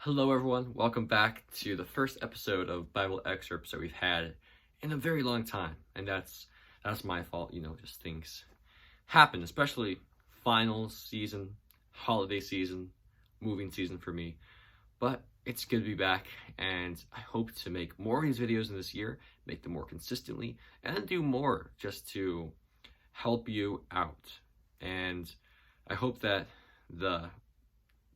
Hello everyone, welcome back to the first episode of Bible excerpts that we've had in a very long time. And that's my fault, just things happen, especially finals season, holiday season, moving season for me. But it's good to be back, and I hope to make more of these videos in this year, make them more consistently, and do more just to help you out. And I hope that the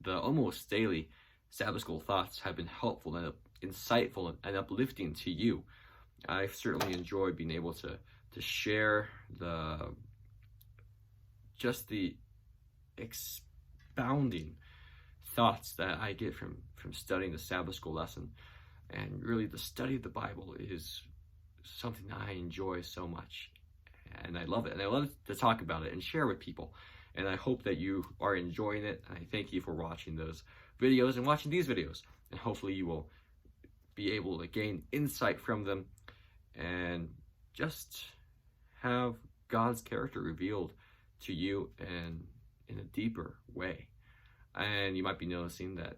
almost daily Sabbath School thoughts have been helpful and insightful and uplifting to you. I've certainly enjoyed being able to share the expounding thoughts that I get from studying the Sabbath School lesson. And really, the study of the Bible is something I enjoy so much, and I love it, and I love to talk about it and share with people. And I hope that you are enjoying it. And I thank you for watching those videos and watching these videos. And hopefully you will be able to gain insight from them and just have God's character revealed to you and in a deeper way. And you might be noticing that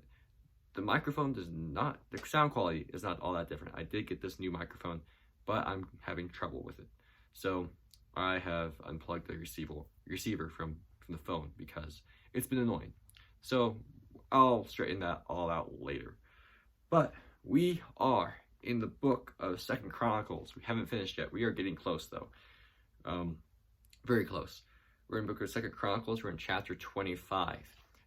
the microphone the sound quality is not all that different. I did get this new microphone, but I'm having trouble with it. So I have unplugged the receiver from the phone because it's been annoying. So I'll straighten that all out later. But we are in the book of 2 Chronicles. We haven't finished yet. We are getting close though. Very close. We're in the book of 2 Chronicles. We're in chapter 25.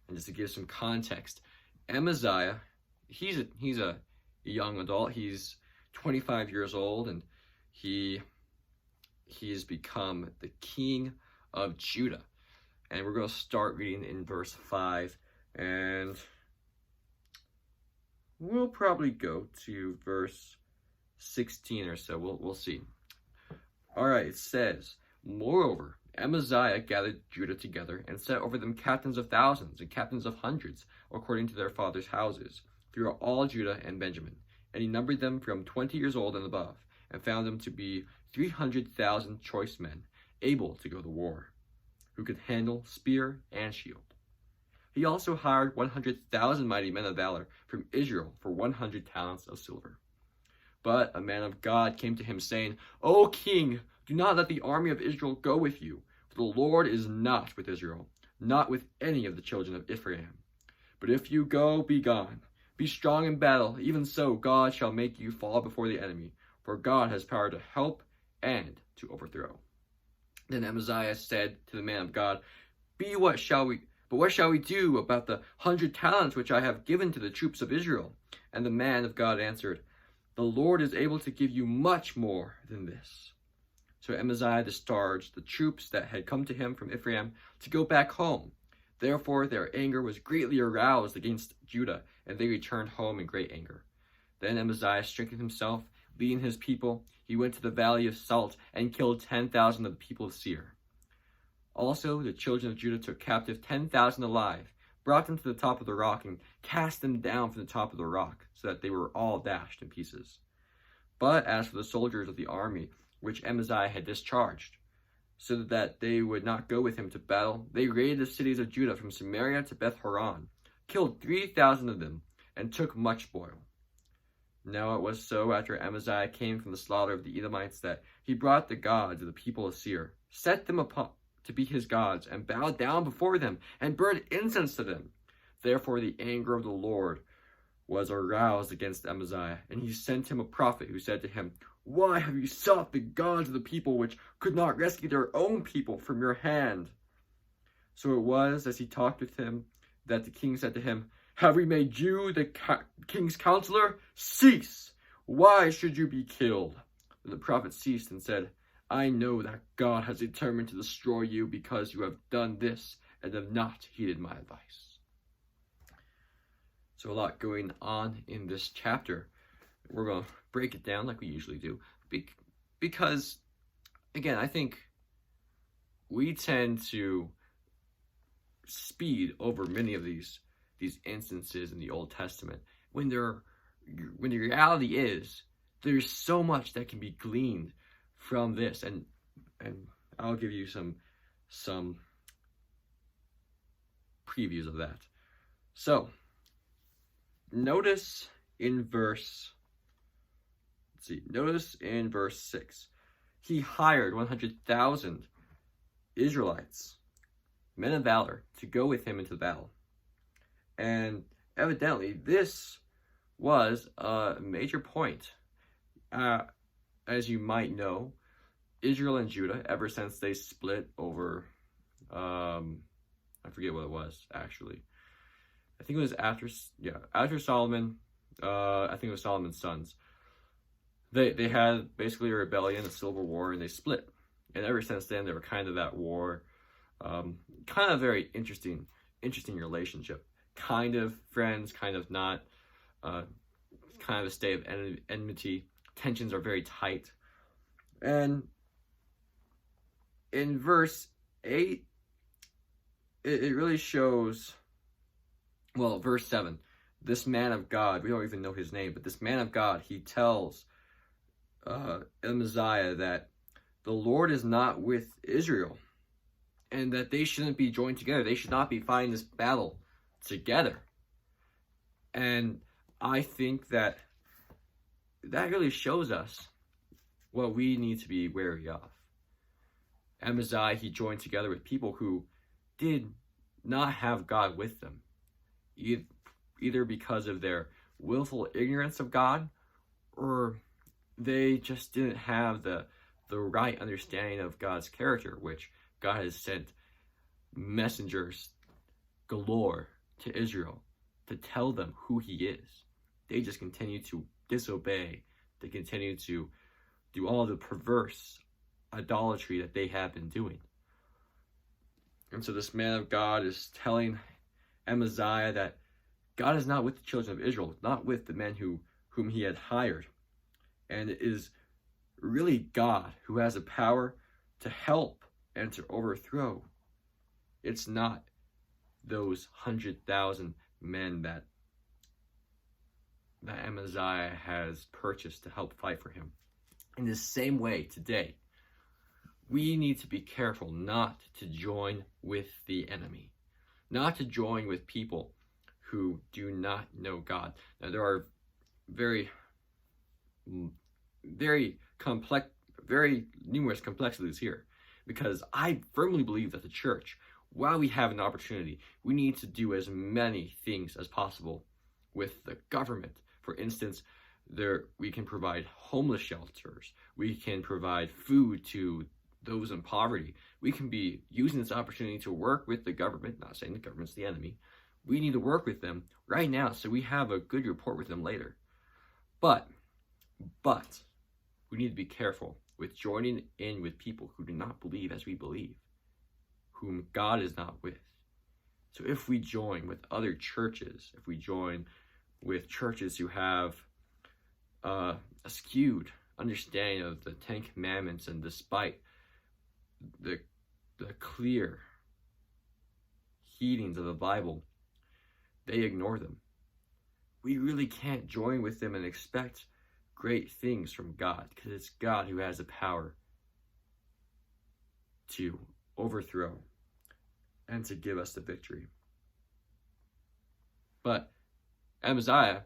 And just to give some context, Amaziah, he's a young adult. He's 25 years old, and he has become the king of Judah. And we're going to start reading in verse 5, and we'll probably go to verse 16 or so. We'll see. All right, it says, "Moreover, Amaziah gathered Judah together and set over them captains of thousands and captains of hundreds, according to their fathers' houses, throughout all Judah and Benjamin. And he numbered them from 20 years old and above, and found them to be 300,000 choice men, able to go to war, who could handle spear and shield. He also hired 100,000 mighty men of valor from Israel for 100 talents of silver. But a man of God came to him, saying, O king, do not let the army of Israel go with you, for the Lord is not with Israel, not with any of the children of Ephraim. But if you go, be gone. Be strong in battle. Even so, God shall make you fall before the enemy, for God has power to help and to overthrow." Then Amaziah said to the man of God, But what shall we do about the 100 talents which I have given to the troops of Israel? And the man of God answered, The Lord is able to give you much more than this. So Amaziah discharged the troops that had come to him from Ephraim to go back home. Therefore their anger was greatly aroused against Judah, and they returned home in great anger. Then Amaziah strengthened himself, leading his people. He went to the valley of Salt and killed 10,000 of the people of Seir. Also the children of Judah took captive 10,000 alive, brought them to the top of the rock, and cast them down from the top of the rock, so that they were all dashed in pieces. But as for the soldiers of the army which Amaziah had discharged, so that they would not go with him to battle, they raided the cities of Judah from Samaria to Beth Horon, killed 3,000 of them, and took much spoil. Now it was so, after Amaziah came from the slaughter of the Edomites, that he brought the gods of the people of Seir, set them upon to be his gods, and bowed down before them, and burned incense to them. Therefore the anger of the Lord was aroused against Amaziah, and he sent him a prophet who said to him, Why have you sought the gods of the people which could not rescue their own people from your hand? So it was, as he talked with him, that the king said to him, Have we made you the king's counselor? Cease! Why should you be killed? And the prophet ceased and said, I know that God has determined to destroy you because you have done this and have not heeded my advice. So a lot going on in this chapter. We're going to break it down like we usually do, because, again, I think we tend to speed over many of these instances in the Old Testament, when the reality is there's so much that can be gleaned from this, and I'll give you some previews of that. So notice in verse 6. He hired 100,000 Israelites, men of valor, to go with him into the battle. And evidently, this was a major point. As you might know, Israel and Judah, ever since they split over, I forget what it was, actually. I think it was after Solomon, I think it was Solomon's sons. They had basically a rebellion, a civil war, and they split. And ever since then, they were kind of at war. Kind of very interesting relationship. Kind of friends, kind of not. Kind of a state of enmity. Tensions are very tight. And in verse 8, it really shows, well, verse 7, this man of God, we don't even know his name, but this man of God, he tells Amaziah that the Lord is not with Israel, and that they shouldn't be joined together. They should not be fighting this battle together. And I think that really shows us what we need to be wary of. Amaziah, he joined together with people who did not have God with them, either because of their willful ignorance of God, or they just didn't have the right understanding of God's character, which God has sent messengers galore to Israel to tell them who he is. They just continue to disobey. They continue to do all the perverse idolatry that they have been doing. And so this man of God is telling Amaziah that God is not with the children of Israel, not with the men whom he had hired. And it is really God who has the power to help and to overthrow. It's not those 100,000 men that Amaziah has purchased to help fight for him. In the same way, today, we need to be careful not to join with the enemy, not to join with people who do not know God. Now, there are very numerous complexities here, because I firmly believe that the church, while we have an opportunity, we need to do as many things as possible with the government. For instance, we can provide homeless shelters. We can provide food to those in poverty. We can be using this opportunity to work with the government, not saying the government's the enemy. We need to work with them right now so we have a good rapport with them later. But we need to be careful with joining in with people who do not believe as we believe, whom God is not with. So if we join with other churches, if we join with churches who have a skewed understanding of the Ten Commandments, and despite the clear heedings of the Bible, they ignore them. We really can't join with them and expect great things from God, because it's God who has the power to overthrow and to give us the victory. But Amaziah,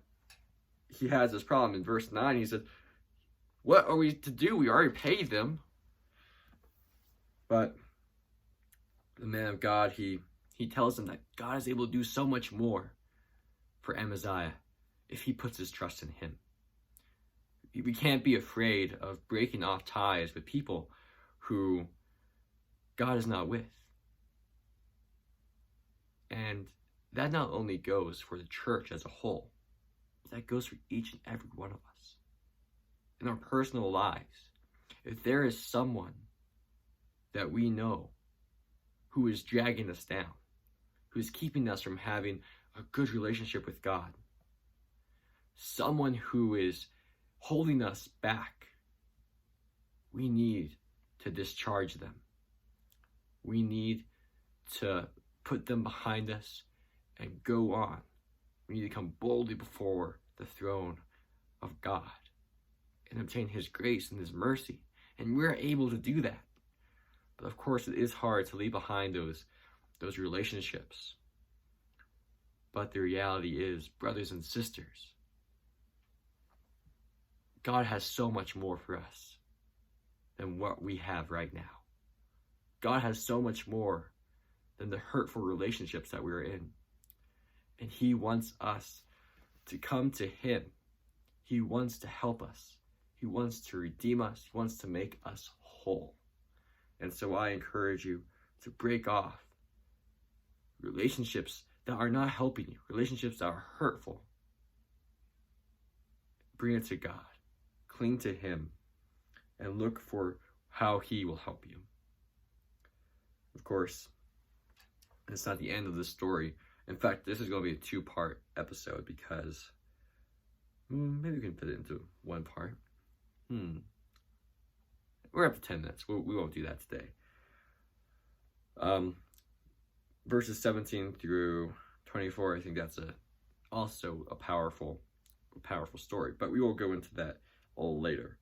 he has this problem. In verse 9, he said, what are we to do? We already paid them. But the man of God, he tells him that God is able to do so much more for Amaziah if he puts his trust in him. We can't be afraid of breaking off ties with people who God is not with. And that not only goes for the church as a whole, but that goes for each and every one of us. In our personal lives, if there is someone that we know who is dragging us down, who is keeping us from having a good relationship with God, someone who is holding us back, we need to discharge them. We need to put them behind us and go on. We need to come boldly before the throne of God and obtain his grace and his mercy. And we're able to do that. But of course, it is hard to leave behind those relationships. But the reality is, brothers and sisters, God has so much more for us than what we have right now. God has so much more than the hurtful relationships that we're in. And He wants us to come to Him. He wants to help us. He wants to redeem us. He wants to make us whole. And so I encourage you to break off relationships that are not helping you, relationships that are hurtful. Bring it to God. Cling to Him and look for how He will help you. Of course, it's not the end of the story. In fact, this is going to be a two-part episode because maybe we can fit it into one part. We're up to 10 minutes. We won't do that today. Verses 17 through 24, I think that's also a powerful story. But we will go into that a little later.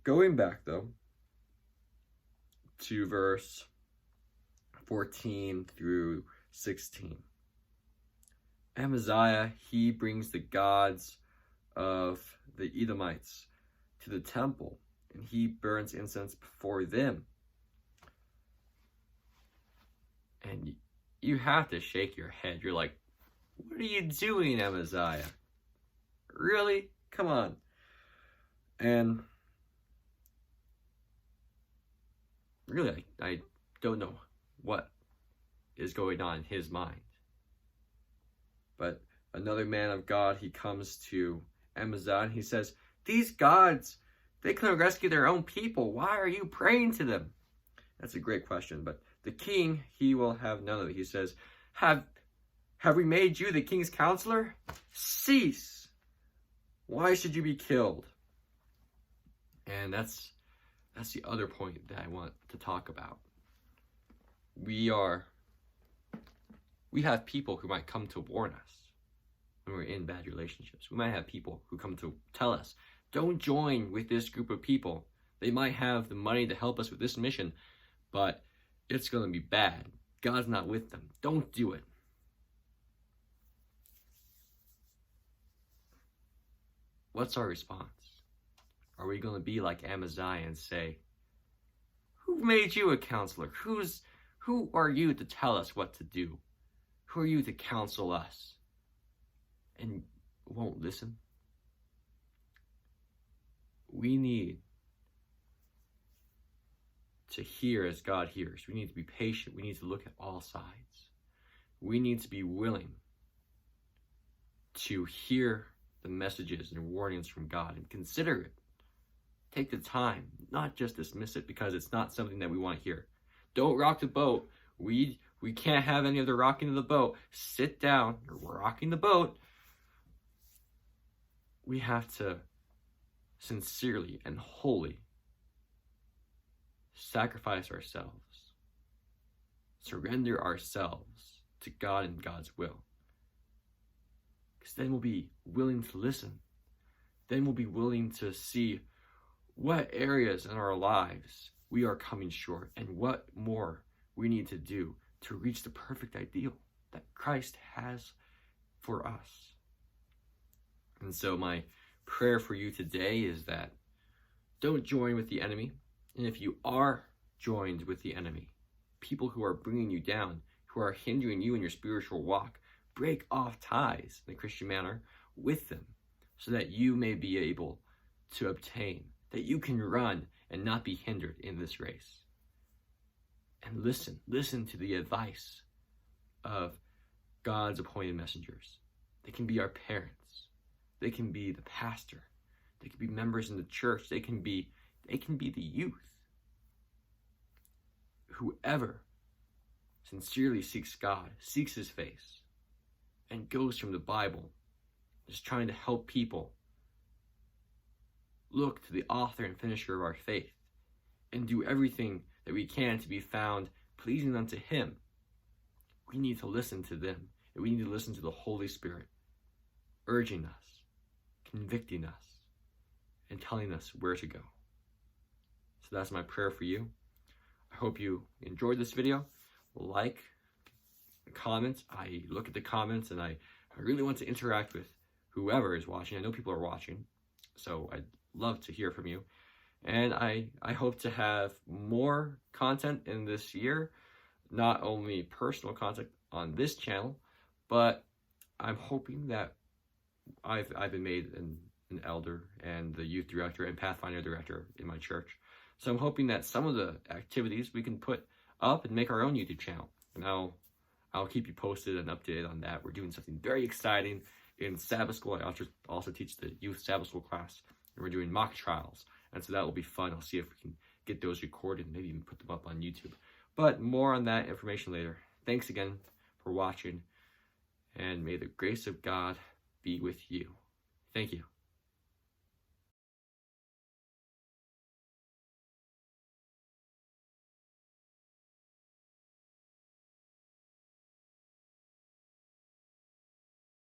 Going back, though, to verse 14 through 16. Amaziah, he brings the gods of the Edomites to the temple, and he burns incense before them. And you have to shake your head. You're like, what are you doing, Amaziah? Really? Come on. And really, I don't know what is going on in his mind. But another man of God, he comes to Amaziah and he says, these gods, they couldn't rescue their own people. Why are you praying to them? That's a great question. But the king, he will have none of it. He says, have we made you the king's counselor? Cease. Why should you be killed? And that's the other point that I want to talk about. We have people who might come to warn us when we're in bad relationships. We might have people who come to tell us, don't join with this group of people. They might have the money to help us with this mission, but it's going to be bad. God's not with them. Don't do it. What's our response? Are we going to be like Amaziah and say, who made you a counselor? Who are you to tell us what to do? Who are you to counsel us? And won't listen? We need to hear as God hears. We need to be patient. We need to look at all sides. We need to be willing to hear the messages and warnings from God and consider it. Take the time, not just dismiss it because it's not something that we want to hear. Don't rock the boat. We can't have any of the rocking of the boat. Sit down. You're rocking the boat. We have to sincerely and wholly sacrifice ourselves, surrender ourselves to God and God's will. Because then we'll be willing to listen. Then we'll be willing to see what areas in our lives we are coming short and what more we need to do to reach the perfect ideal that Christ has for us. And so my prayer for you today is that don't join with the enemy. And if you are joined with the enemy, people who are bringing you down, who are hindering you in your spiritual walk, break off ties in a Christian manner with them so that you may be able to obtain, that you can run and not be hindered in this race. And listen to the advice of God's appointed messengers. They can be our parents. They can be the pastor. They can be members in the church. They can be the youth. Whoever sincerely seeks God, seeks His face, and goes from the Bible, just trying to help people look to the author and finisher of our faith and do everything that we can to be found pleasing unto Him. We need to listen to them, and we need to listen to the Holy Spirit urging us, convicting us, and telling us where to go. So that's my prayer for you. I hope you enjoyed this video. Like, comments. I look at the comments and I really want to interact with whoever is watching. I know people are watching, so I'd love to hear from you. And I hope to have more content in this year, not only personal content on this channel, but I'm hoping that I've been made an elder and the youth director and Pathfinder director in my church. So I'm hoping that some of the activities we can put up and make our own YouTube channel. And I'll keep you posted and updated on that. We're doing something very exciting in Sabbath school. I also teach the youth Sabbath school class, and we're doing mock trials. And so that will be fun. I'll see if we can get those recorded and maybe even put them up on YouTube. But more on that information later. Thanks again for watching, and may the grace of God be with you. Thank you.